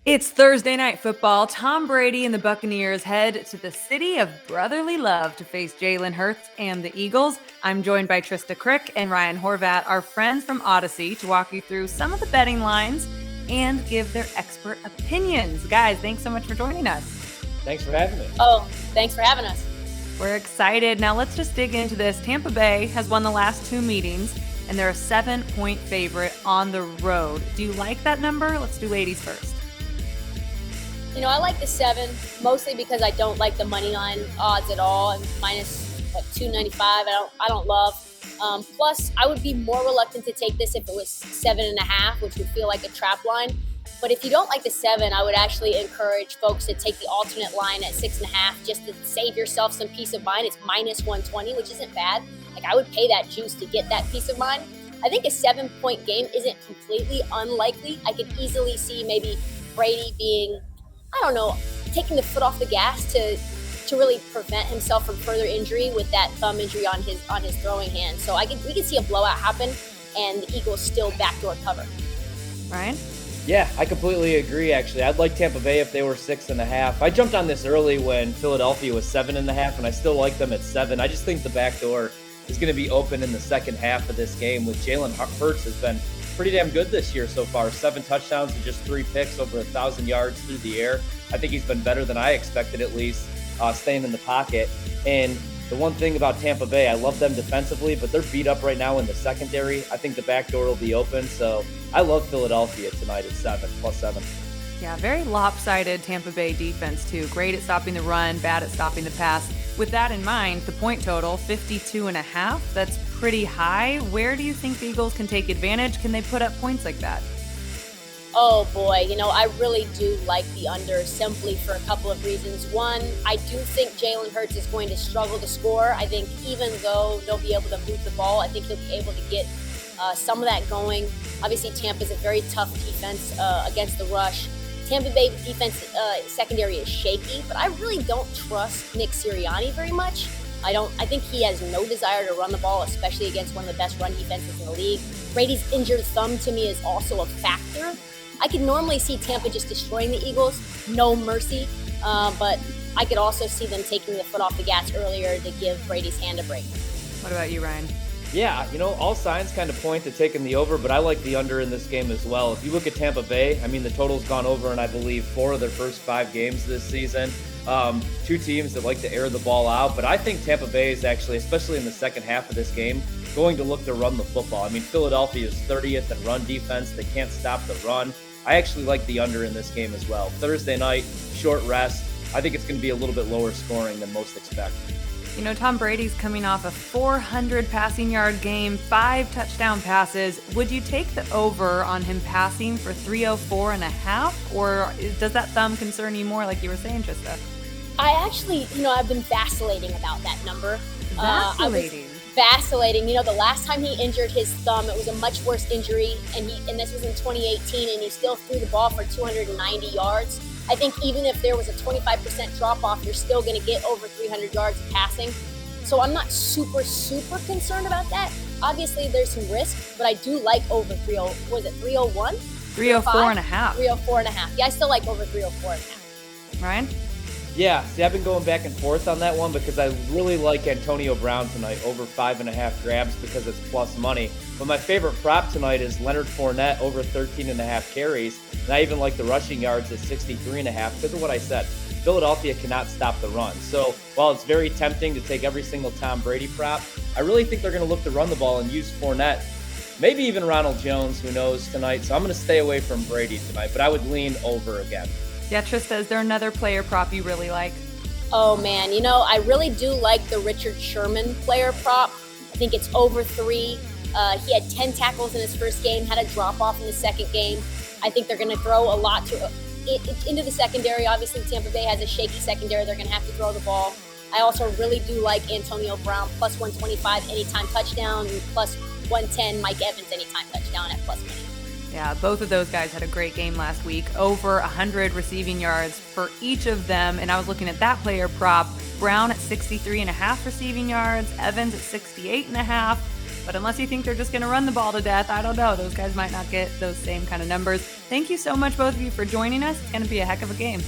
It's Thursday Night Football. Tom Brady and the Buccaneers head to the city of brotherly love to face Jalen Hurts and the Eagles. I'm joined by Trista Crick and Ryan Horvat, our friends from Odyssey, to walk you through some of the betting lines and give their expert opinions. Guys, thanks so much for joining us. Thanks for having me. Oh, thanks for having us. We're excited. Now let's just dig into this. Tampa Bay has won the last two meetings, and they're a 7-point favorite on the road. Do you like that number? Let's do ladies first. You know, I like the 7, mostly because I don't like the money line odds at all. And minus 295, I don't love. Plus, I would be more reluctant to take this if it was 7.5, which would feel like a trap line. But if you don't like the 7, I would actually encourage folks to take the alternate line at 6.5 just to save yourself some peace of mind. It's minus 120, which isn't bad. Like, I would pay that juice to get that peace of mind. I think a 7-point game isn't completely unlikely. I could easily see maybe Brady being, I don't know, taking the foot off the gas to really prevent himself from further injury with that thumb injury on his throwing hand. So we could see a blowout happen and the Eagles still backdoor cover. Ryan? Yeah, I completely agree, actually. I'd like Tampa Bay if they were 6.5. I jumped on this early when Philadelphia was 7.5, and I still like them at 7. I just think the back door is going to be open in the second half of this game, with Jalen Hurts has been pretty damn good this year so far. 7 touchdowns and just 3 picks, over 1,000 yards through the air. I think he's been better than I expected, at least, staying in the pocket. And the one thing about Tampa Bay, I love them defensively, but they're beat up right now in the secondary. I think the back door will be open, so I love Philadelphia tonight at 7, plus 7. Yeah, very lopsided Tampa Bay defense, too. Great at stopping the run, bad at stopping the pass. With that in mind, the point total, 52.5, that's pretty high. Where do you think the Eagles can take advantage? Can they put up points like that? Oh boy, you know, I really do like the under simply for a couple of reasons. One, I do think Jalen Hurts is going to struggle to score. I think even though they'll be able to move the ball, I think he'll be able to get some of that going. Obviously, Tampa's a very tough defense against the rush. Tampa Bay defense secondary is shaky, but I really don't trust Nick Sirianni very much. I think he has no desire to run the ball, especially against one of the best run defenses in the league. Brady's injured thumb to me is also a factor. I could normally see Tampa just destroying the Eagles, no mercy, but I could also see them taking the foot off the gas earlier to give Brady's hand a break. What about you, Ryan? Yeah, you know, all signs kind of point to taking the over, but I like the under in this game as well. If you look at Tampa Bay, I mean, the total's gone over in, I believe, 4 of their first 5 games this season. 2 teams that like to air the ball out, but I think Tampa Bay is actually, especially in the second half of this game, going to look to run the football. I mean, Philadelphia is 30th in run defense. They can't stop the run. I actually like the under in this game as well. Thursday night, short rest. I think it's going to be a little bit lower scoring than most expect. You know, Tom Brady's coming off a 400 passing yard game, 5 touchdown passes. Would you take the over on him passing for 304.5? Or does that thumb concern you more, like you were saying, Trista? I actually, I've been vacillating about that number. Vacillating. You know, the last time he injured his thumb, it was a much worse injury, and this was in 2018, and he still threw the ball for 290 yards. I think even if there was a 25% drop-off, you're still going to get over 300 yards of passing. So I'm not super, super concerned about that. Obviously, there's some risk, but I do like over 301? 304.5. 304.5. Yeah, I still like over 304.5. Ryan? Yeah, see, I've been going back and forth on that one because I really like Antonio Brown tonight, over 5.5 grabs because it's plus money. But my favorite prop tonight is Leonard Fournette, over 13.5 carries. And I even like the rushing yards at 63.5 because of what I said. Philadelphia cannot stop the run. So while it's very tempting to take every single Tom Brady prop, I really think they're going to look to run the ball and use Fournette. Maybe even Ronald Jones, who knows, tonight. So I'm going to stay away from Brady tonight, but I would lean over again. Yeah, Trista, is there another player prop you really like? Oh, man. You know, I really do like the Richard Sherman player prop. I think it's over 3. He had 10 tackles in his first game, had a drop-off in the second game. I think they're going to throw a lot into the secondary. Obviously, Tampa Bay has a shaky secondary. They're going to have to throw the ball. I also really do like Antonio Brown, plus 125 anytime touchdown, and plus 110 Mike Evans anytime touchdown at plus money. Yeah, both of those guys had a great game last week. Over 100 receiving yards for each of them. And I was looking at that player prop. Brown at 63.5 receiving yards. Evans at 68.5. But unless you think they're just going to run the ball to death, I don't know. Those guys might not get those same kind of numbers. Thank you so much, both of you, for joining us. It's going to be a heck of a game.